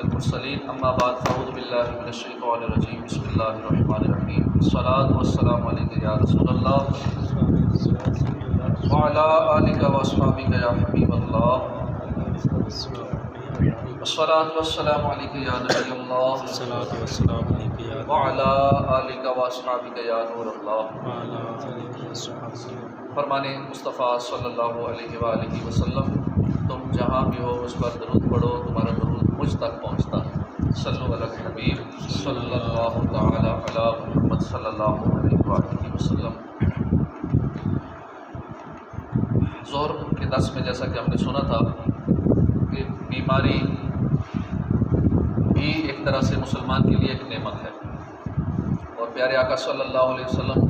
المرسلين اما بعد فاعوذ باللہ من الشیطان الرجیم بسم اللہ الرحمن الرحیم الصلاۃ والسلام علیک یا رسول اللہ وعلی آلک واصحابک یا حبیب اللہ الصلاۃ والسلام علیک یا نبی اللہ وعلی آلک واصحابک یا نور اللہ۔ فرمان مصطفیٰ صلی اللہ علیہ وآلہ وسلم، تم جہاں بھی ہو اس پر درود پڑھو، تمہارا درود مجھ تک پہنچتا ہے۔ صلو علی الحبیب صلی اللہ تعالی علی محمد صلی اللہ علیہ وآلہ وسلم۔ ظہر کے درس میں جیسا کہ ہم نے سنا تھا کہ بیماری بھی ایک طرح سے مسلمان کے لیے ایک نعمت ہے، اور پیارے آقا صلی اللہ علیہ وسلم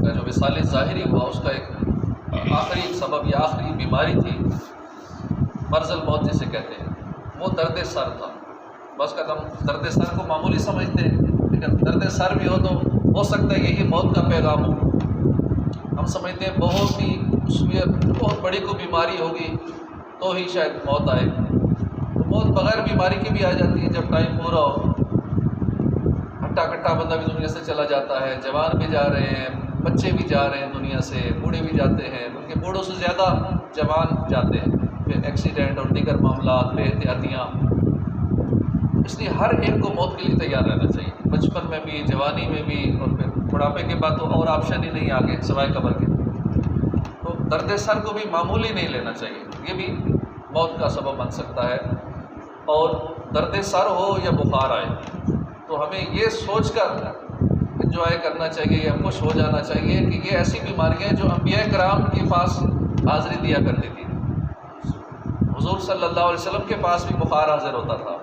کا جو وصال ظاہری ہوا اس کا ایک آخری سبب یا آخری بیماری تھی مرض الموت جسے کہتے ہیں، وہ درد سر تھا۔ بس قدم درد سر کو معمولی سمجھتے ہیں، لیکن درد سر بھی ہو تو ہو سکتا ہے یہی موت کا پیغام ہو۔ ہم سمجھتے ہیں بہت ہی اس میں بہت بڑی کوئی بیماری ہوگی تو ہی شاید موت آئے، تو موت بغیر بیماری کی بھی آ جاتی ہے جب ٹائم پورا ہو۔ ہٹا کٹا بندہ بھی دنیا سے چلا جاتا ہے، جوان بھی جا رہے ہیں، بچے بھی جا رہے ہیں دنیا سے، بوڑھے بھی جاتے ہیں، بلکہ بوڑھوں سے زیادہ جوان جاتے ہیں، پھر ایکسیڈنٹ اور دیگر معاملات، بے احتیاطیاں۔ اس لیے ہر ایک کو موت کے لیے تیار رہنا چاہیے، بچپن میں بھی، جوانی میں بھی، اور پھر بڑھاپے کے بعد تو اور آپشن ہی نہیں آگے سوائے قبر کے۔ تو درد سر کو بھی معمولی نہیں لینا چاہیے، یہ بھی موت کا سبب بن سکتا ہے۔ اور درد سر ہو یا بخار آئے تو ہمیں یہ سوچ کر انجوائے کرنا چاہیے یا خوش ہو جانا چاہیے کہ یہ ایسی بیماریاں ہیں جو انبیاء کرام کے پاس حاضری دیا کرتی تھی۔ حضور صلی اللہ علیہ وسلم کے پاس بھی بخار حاضر ہوتا تھا،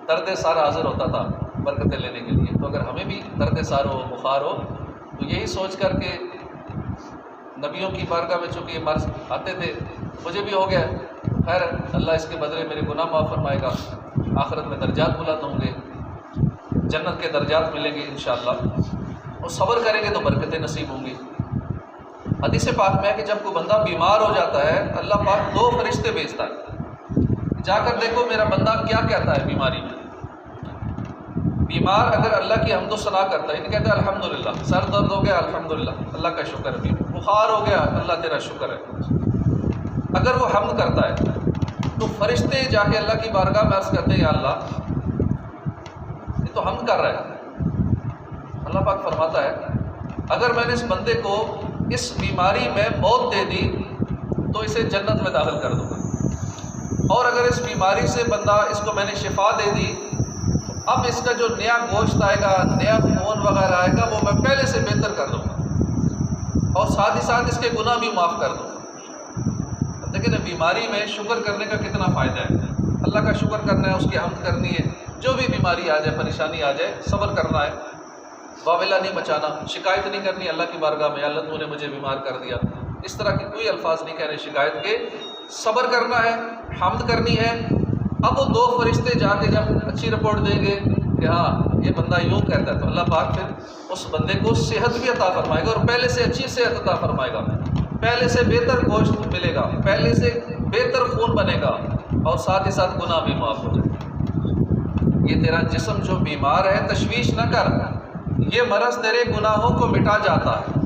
درد سر حاضر ہوتا تھا برکتیں لینے کے لیے۔ تو اگر ہمیں بھی درد سر ہو، بخار ہو، تو یہی سوچ کر کے نبیوں کی بارگاہ میں چونکہ یہ مرض آتے تھے، مجھے بھی ہو گیا، خیر اللہ اس کے بدلے میرے گناہ معاف فرمائے گا، آخرت میں درجات بلند ہوں گے، جنت کے درجات ملیں گے انشاءاللہ، اور صبر کریں گے تو برکتیں نصیب ہوں گی۔ حدیث پاک میں ہے کہ جب کوئی بندہ بیمار ہو جاتا ہے اللہ پاک 2 فرشتے بھیجتا ہے، جا کر دیکھو میرا بندہ کیا کہتا ہے بیماری میں۔ بیمار اگر اللہ کی حمد و ثنا کرتا ہے، کہتا ہے الحمدللہ، سر درد ہو گیا الحمدللہ اللہ کا شکر ہے، بخار ہو گیا اللہ تیرا شکر ہے، اگر وہ حمد کرتا ہے تو فرشتے جا کے اللہ کی بارگاہ میں عرض کرتے ہیں یا اللہ یہ تو حمد کر رہا ہے۔ اللہ پاک فرماتا ہے اگر میں نے اس بندے کو اس بیماری میں موت دے دی تو اسے جنت میں داخل کر دوں گا، اور اگر اس بیماری سے بندہ اس کو میں نے شفا دے دی تو اب اس کا جو نیا گوشت آئے گا، نیا خون وغیرہ آئے گا، وہ میں پہلے سے بہتر کر دوں گا، اور ساتھ ہی ساتھ اس کے گناہ بھی معاف کر دوں گا۔ لیکن بیماری میں شکر کرنے کا کتنا فائدہ ہے، اللہ کا شکر کرنا ہے، اس کی حمد کرنی ہے، جو بھی بیماری آ جائے، پریشانی آ جائے، صبر کرنا ہے، واویلا نہیں مچانا، شکایت نہیں کرنی اللہ کی بارگاہ میں اللہ تو نے مجھے بیمار کر دیا، اس طرح کی کوئی الفاظ نہیں کہنے شکایت کے، صبر کرنا ہے، حمد کرنی ہے۔ اب وہ 2 فرشتے جا کے جب اچھی رپورٹ دیں گے کہ ہاں یہ بندہ یوں کہتا ہے، تو اللہ پاک پھر اس بندے کو صحت بھی عطا فرمائے گا، اور پہلے سے اچھی صحت عطا فرمائے گا، پہلے سے بہتر گوشت ملے گا، پہلے سے بہتر خون بنے گا، اور ساتھ ہی ساتھ گناہ بھی معاف ہو جائے۔ یہ تیرا جسم جو بیمار ہے تشویش نہ کر، یہ مرض تیرے گناہوں کو مٹا جاتا ہے۔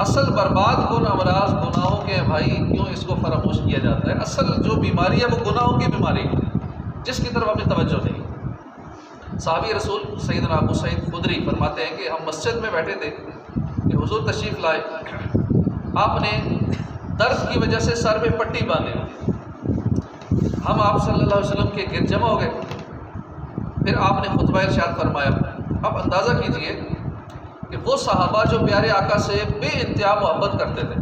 اصل برباد کن امراض گناہوں کے ہیں بھائی، کیوں اس کو فراموش کیا جاتا ہے؟ اصل جو بیماری ہے وہ گناہوں کی بیماری ہے جس کی طرف ہمیں توجہ نہیں۔ صحابی رسول سیدنا ابو سعید خدری فرماتے ہیں کہ ہم مسجد میں بیٹھے تھے کہ حضور تشریف لائے، آپ نے درد کی وجہ سے سر میں پٹی باندھی، ہم آپ صلی اللہ علیہ وسلم کے گرد جمع ہو گئے، پھر آپ نے خطبہ ارشاد فرمایا۔ اب اندازہ کیجئے کہ وہ صحابہ جو پیارے آقا سے بے انتہا محبت کرتے تھے،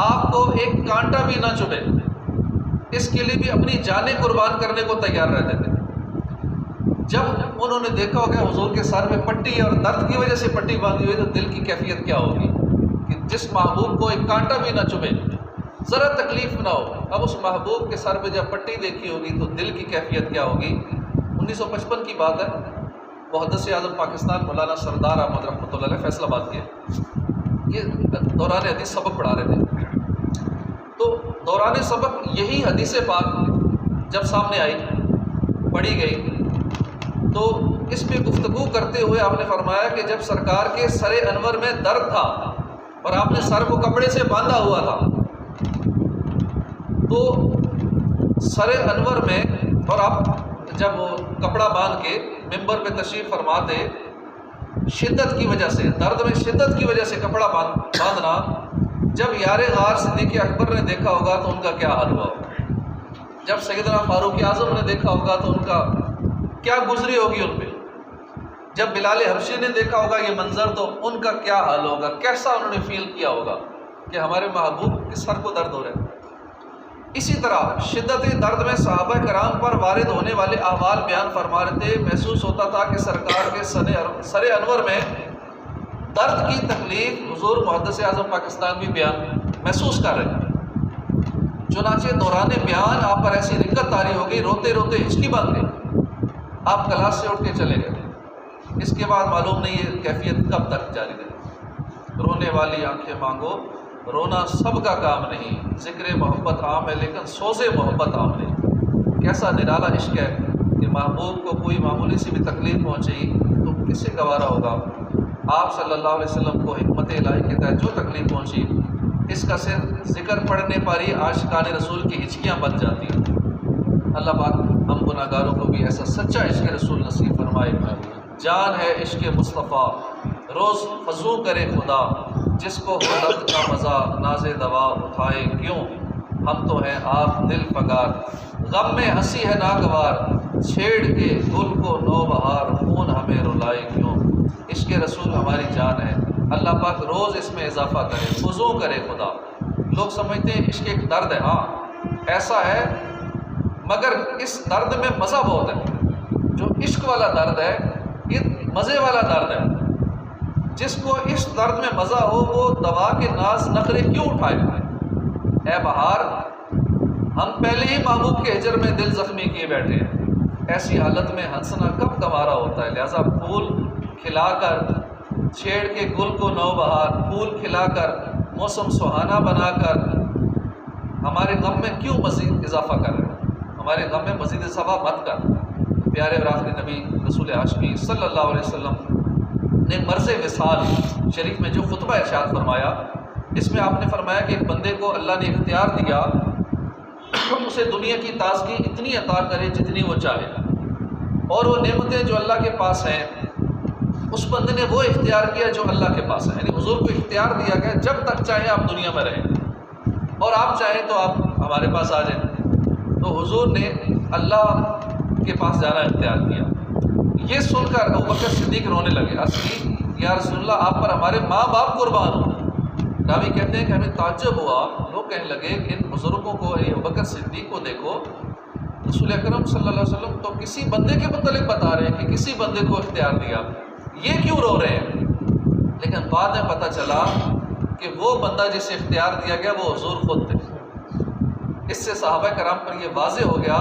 آپ کو ایک کانٹا بھی نہ چبھے اس کے لیے بھی اپنی جانیں قربان کرنے کو تیار رہتے تھے۔ جب انہوں نے دیکھا ہوگا حضور کے سر میں پٹی اور درد کی وجہ سے پٹی باندھی ہوئی تو دل کی کیفیت کیا ہوگی کہ جس محبوب کو ایک کانٹا بھی نہ چبھے، ذرا تکلیف نہ ہو، اب اس محبوب کے سر پہ جب پٹی دیکھی ہوگی تو دل کی کیفیت کیا ہوگی۔ 1955 کی بات ہے، محدث اعظم پاکستان مولانا سردار احمد رحمۃ اللہ علیہ فیصل آباد کے، یہ دوران حدیث سبق پڑھا رہے تھے، تو دوران سبق یہی حدیث پاک جب سامنے آئی، پڑھی گئی، تو اس پہ گفتگو کرتے ہوئے آپ نے فرمایا کہ جب سرکار کے سر انور میں درد تھا اور آپ نے سر کو کپڑے سے باندھا ہوا تھا، تو سر انور میں، اور آپ جب وہ کپڑا باندھ کے ممبر پہ تشریف فرماتے، شدت کی وجہ سے، درد میں شدت کی وجہ سے کپڑا باندھنا، جب یار غار صدیق اکبر نے دیکھا ہوگا تو ان کا کیا حال ہوا ہوگا، جب سیدنا فاروق اعظم نے دیکھا ہوگا تو ان کا کیا گزری ہوگی ان پہ، جب بلال حبشی نے دیکھا ہوگا یہ منظر تو ان کا کیا حال ہوگا، کیسا انہوں نے فیل کیا ہوگا کہ ہمارے محبوب کے سر کو درد ہو رہا ہے۔ اسی طرح شدت درد میں صحابہ کرام پر وارد ہونے والے احوال بیان فرما رہے تھے۔ محسوس ہوتا تھا کہ سرکار کے سر انور میں درد کی تکلیف حضور محدث اعظم پاکستان بھی بیان محسوس کر رہے ہیں۔ چنانچہ دوران بیان آپ پر ایسی رقت طاری ہو گئی، روتے روتے ہچکی بن گئی، آپ کلاس سے اٹھ کے چلے گئے۔ اس کے بعد معلوم نہیں یہ کیفیت کب تک جاری رہی۔ رونے والی آنکھیں مانگو، رونا سب کا کام نہیں، ذکر محبت عام ہے لیکن سوز محبت عام نہیں۔ کیسا نرالا عشق ہے کہ محبوب کو کوئی معمولی سی بھی تکلیف پہنچی تو کس سے گوارا ہوگا۔ آپ صلی اللہ علیہ وسلم کو حکمت الہی کے تحت جو تکلیف پہنچی، اس کا صرف ذکر پڑھنے پر ہی عاشقان رسول کی ہچکیاں بن جاتی ہیں۔ اللہ پاک ہم گناہ گاروں کو بھی ایسا سچا عشق رسول نصیب فرمائے۔ جان ہے عشق مصطفیٰ روز فضو کرے خدا، جس کو درد کا مزہ ناز دوا اٹھائے کیوں، ہم تو ہیں آپ دل فگار، غم میں ہنسی ہے ناگوار، چھیڑ کے گل کو نو بہار، خون ہمیں رلائے کیوں۔ عشق رسول ہماری جان ہے، اللہ پاک روز اس میں اضافہ کرے، فضو کرے خدا۔ لوگ سمجھتے ہیں عشق ایک درد ہے، ہاں ایسا ہے، مگر اس درد میں مزہ بہت ہے۔ جو عشق والا درد ہے یہ مزے والا درد ہے۔ جس کو اس درد میں مزہ ہو وہ دوا کے ناز نخرے کیوں اٹھائے۔ اے بہار، ہم پہلے ہی محبوب کے ہجر میں دل زخمی کیے بیٹھے ہیں، ایسی حالت میں ہنسنا کب گوارا ہوتا ہے۔ لہٰذا پھول کھلا کر، چھیڑ کے گل کو نو بہار، پھول کھلا کر، موسم سہانا بنا کر ہمارے غم میں کیوں مزید اضافہ کر رہے ہیں، ہمارے غم میں مزید اضافہ مت کر۔ پیارے اور آخری نبی رسول ہاشمی صلی اللہ علیہ وسلم نے مرض وصال شریف میں جو خطبہ ارشاد فرمایا، اس میں آپ نے فرمایا کہ ایک بندے کو اللہ نے اختیار دیا، اسے دنیا کی تازگی اتنی عطا کرے جتنی وہ چاہے، اور وہ نعمتیں جو اللہ کے پاس ہیں اس بندے نے وہ اختیار کیا جو اللہ کے پاس ہے۔ یعنی حضور کو اختیار دیا گیا جب تک چاہے آپ دنیا میں رہیں، اور آپ چاہیں تو آپ ہمارے پاس آ جائیں۔ تو حضور نے اللہ کے پاس جانا اختیار کیا۔ یہ سن کر ابوبکر صدیق رونے لگے، عرض کی یا رسول اللہ آپ پر ہمارے ماں باپ قربان ہوں۔ راوی کہتے ہیں کہ ہمیں تعجب ہوا، لوگ کہنے لگے کہ ان بزرگوں کو، ابوبکر صدیق کو دیکھو، رسول اکرم صلی اللہ علیہ وسلم تو کسی بندے کے متعلق بتا رہے ہیں کہ کسی بندے کو اختیار دیا، یہ کیوں رو رہے ہیں؟ لیکن بعد میں پتہ چلا کہ وہ بندہ جسے اختیار دیا گیا وہ حضور خود تھے۔ اس سے صحابہ کرام پر یہ واضح ہو گیا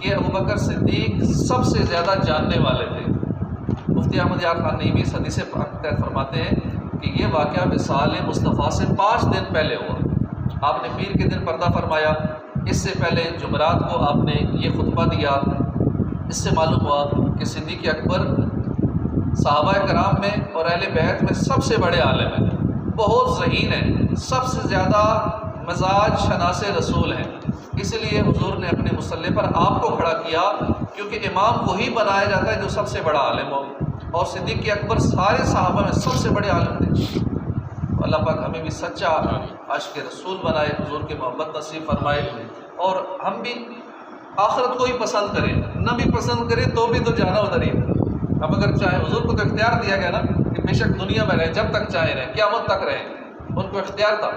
کہ ابوبکر صدیق سب سے زیادہ جاننے والے تھے۔ مفتی احمد یار خان نعیمی اس حدیث پاک تحت فرماتے ہیں کہ یہ واقعہ وصال مصطفیٰ سے 5 دن پہلے ہوا۔ آپ نے پیر کے دن پردہ فرمایا، اس سے پہلے جمعرات کو آپ نے یہ خطبہ دیا۔ اس سے معلوم ہوا کہ صدیق اکبر صحابہ کرام میں اور اہل بیت میں سب سے بڑے عالم ہیں، بہت ذہین ہیں، سب سے زیادہ مزاج شناس رسول ہیں۔ اس لیے حضور نے اپنے مصلی پر آپ کو کھڑا کیا، کیونکہ امام وہی بنایا جاتا ہے جو سب سے بڑا عالم ہو، اور صدیق اکبر سارے صحابہ میں سب سے بڑے عالم تھے۔ اللہ پاک ہمیں بھی سچا عاشق رسول بنائے، حضور کی محبت نصیب فرمائے، اور ہم بھی آخرت کو ہی پسند کریں، نہ بھی پسند کریں تو بھی تو جانا ادھر ہی۔ اب اگر چاہے، حضور کو تو اختیار دیا گیا نا کہ بے شک دنیا میں رہیں، جب تک چاہے رہیں، قیامت تک رہیں، ان کو اختیار تھا،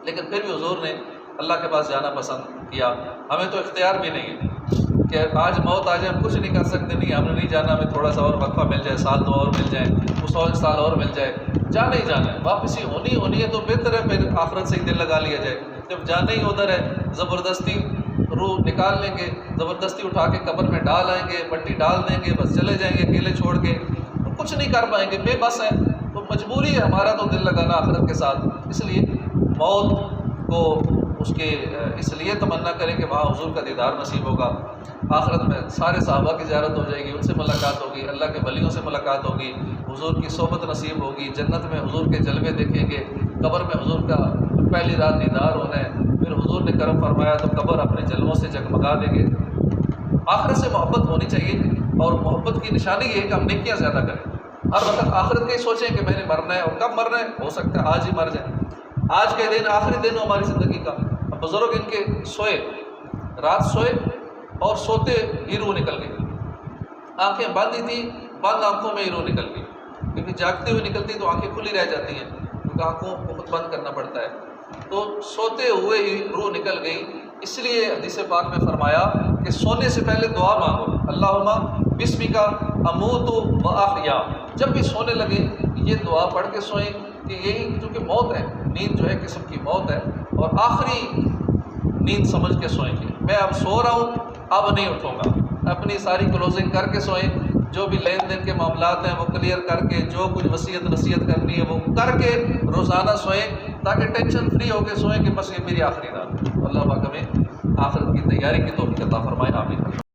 لیکن پھر بھی حضور نے اللہ کے پاس جانا پسند کیا۔ ہمیں تو اختیار بھی نہیں ہے کہ آج موت آ جائے، ہم کچھ نہیں کر سکتے، نہیں ہم نے نہیں جانا، ہمیں تھوڑا سا اور وقفہ مل جائے، سال 2 اور مل جائے، اس 100 سال اور مل جائے، جانا ہی جانا ہے، واپسی ہونی ہے تو بہتر ہے پھر آخرت سے ہی دل لگا لیا جائے۔ جب جانا ہی ادھر ہے، زبردستی روح نکال لیں گے، زبردستی اٹھا کے قبر میں ڈال آئیں گے، مٹی ڈال دیں گے، بس چلے جائیں گے اکیلے چھوڑ کے، تو کچھ نہیں کر پائیں گے، بے بس ہیں۔ تو مجبوری ہے ہمارا تو دل لگانا آخرت کے ساتھ، اس لیے موت کو اس کے اس لیے تمنا کریں کہ وہاں حضور کا دیدار نصیب ہوگا، آخرت میں سارے صحابہ کی زیارت ہو جائے گی، ان سے ملاقات ہوگی، اللہ کے ولیوں سے ملاقات ہوگی، حضور کی صحبت نصیب ہوگی، جنت میں حضور کے جلوے دیکھیں گے، قبر میں حضور کا پہلی رات دیدار ہونا ہے، پھر حضور نے کرم فرمایا تو قبر اپنے جلووں سے جگمگا دیں گے۔ آخرت سے محبت ہونی چاہیے، اور محبت کی نشانی یہ ہے کہ ہم نیکیاں زیادہ کریں، ہر وقت آخرت کا ہی سوچیں کہ میں نے مرنا ہے، اور کب مرنا ہے، ہو سکتا ہے آج ہی مر جائیں، آج کے دن آخری دن ہو ہماری زندگی کا۔ اب بزرگ ان کے سوئے، رات سوئے اور سوتے ہی روح نکل گئی، آنکھیں بند ہی تھیں، بند آنکھوں میں ہی روح نکل گئی، کیونکہ جاگتے ہوئے نکلتی تو آنکھیں کھلی رہ جاتی ہیں، کیونکہ آنکھوں کو خود بند کرنا پڑتا ہے، تو سوتے ہوئے ہی روح نکل گئی۔ اس لیے حدیث پاک میں فرمایا کہ سونے سے پہلے دعا مانگو، اللہم بسمک اموت و احیا، جب بھی سونے لگے یہ دعا پڑھ کے سوئیں کہ یہی چونکہ موت ہے، نیند جو ہے قسم کی موت ہے، اور آخری نیند سمجھ کے سوئیں گے، میں اب سو رہا ہوں، اب نہیں اٹھوں گا، اپنی ساری کلوزنگ کر کے سوئیں، جو بھی لین دین کے معاملات ہیں وہ کلیئر کر کے، جو کچھ وصیت نصیحت کرنی ہے وہ کر کے روزانہ سوئیں، تاکہ ٹینشن فری ہو کے سوئیں کہ بس یہ میری آخری رات ہے۔ اللہ پاک ہمیں آخرت کی تیاری کی توفیق عطا فرمائے، آمین۔